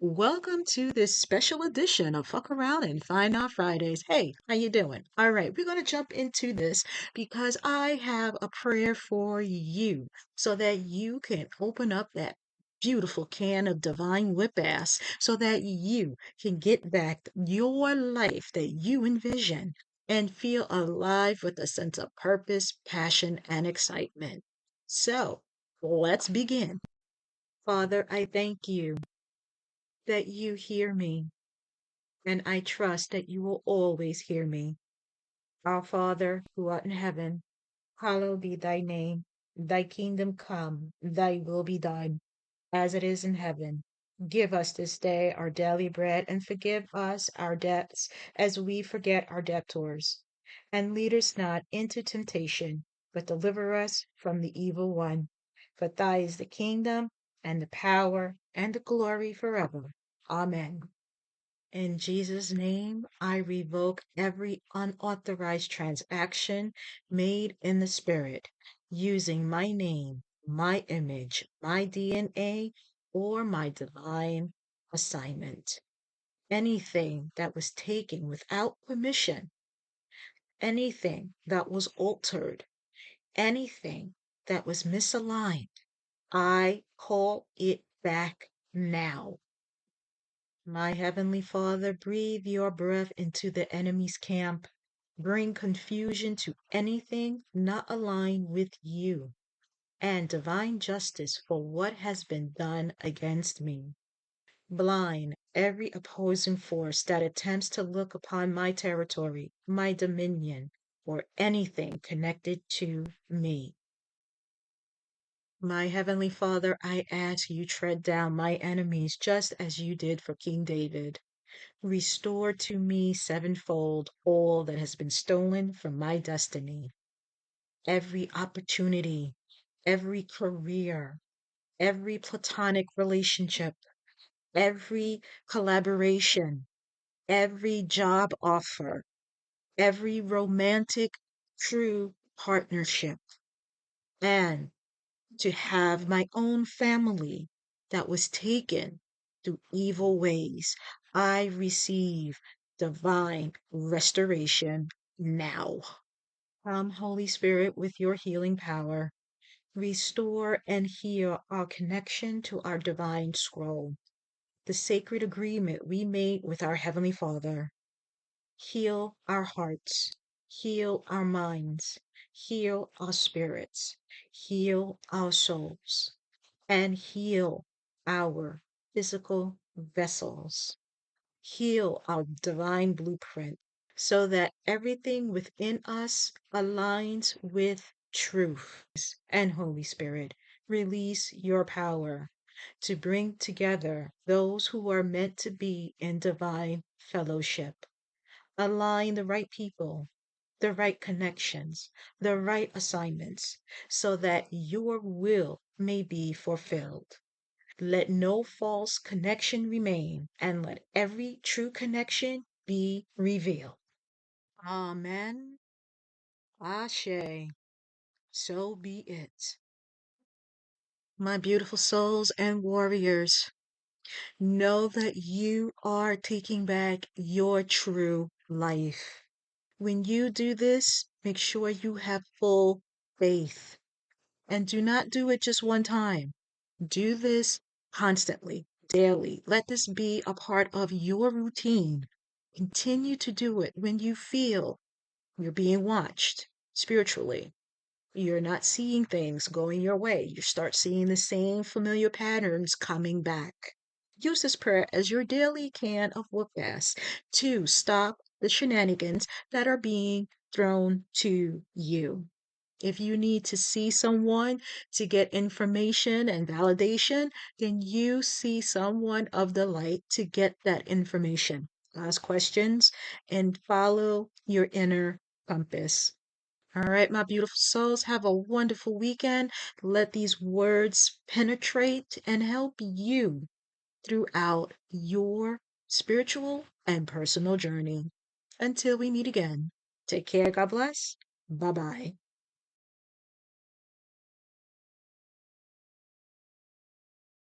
Welcome to this special edition of Fuck Around and Find Out Fridays. Hey, how you doing? All right, we're going to jump into this because I have a prayer for you so that you can open up that beautiful can of divine whip ass so that you can get back your life that you envision and feel alive with a sense of purpose, passion, and excitement. So, let's begin. Father, I thank you that you hear me, and I trust that you will always hear me. Our Father, who art in heaven, hallowed be thy name. Thy kingdom come, thy will be done, as it is in heaven. Give us this day our daily bread, and forgive us our debts as we forget our debtors. And lead us not into temptation, but deliver us from the evil one. For thy is the kingdom, and the power, and the glory forever. Amen. In Jesus' name, I revoke every unauthorized transaction made in the spirit using my name, my image, my DNA, or my divine assignment. Anything that was taken without permission, anything that was altered, anything that was misaligned, I call it back now. My Heavenly Father, breathe your breath into the enemy's camp. Bring confusion to anything not aligned with you, and divine justice for what has been done against me. Blind every opposing force that attempts to look upon my territory, my dominion, or anything connected to me. My Heavenly Father, I ask you tread down my enemies just as you did for King David. Restore to me sevenfold all that has been stolen from my destiny. Every opportunity, every career, every platonic relationship, every collaboration, every job offer, every romantic true partnership, and to have my own family that was taken through evil ways. I receive divine restoration now. Come, Holy Spirit, with your healing power. Restore and heal our connection to our divine scroll, the sacred agreement we made with our Heavenly Father. Heal our hearts, heal our minds, heal our spirits, heal our souls, and heal our physical vessels. Heal our divine blueprint so that everything within us aligns with truth. And Holy Spirit, release your power to bring together those who are meant to be in divine fellowship. Align the right people, the right connections, the right assignments, so that your will may be fulfilled. Let no false connection remain, and let every true connection be revealed. Amen. Ashe. So be it. My beautiful souls and warriors, know that you are taking back your true life. When you do this, make sure you have full faith and do not do it just one time. Do this constantly, daily. Let this be a part of your routine. Continue to do it when you feel you're being watched spiritually. You're not seeing things going your way. You start seeing the same familiar patterns coming back. Use this prayer as your daily can of whoop ass to stop the shenanigans that are being thrown to you. If you need to see someone to get information and validation, then you see someone of the light to get that information. Ask questions and follow your inner compass. All right, my beautiful souls, have a wonderful weekend. Let these words penetrate and help you throughout your spiritual and personal journey. Until we meet again, take care. God bless. Bye bye.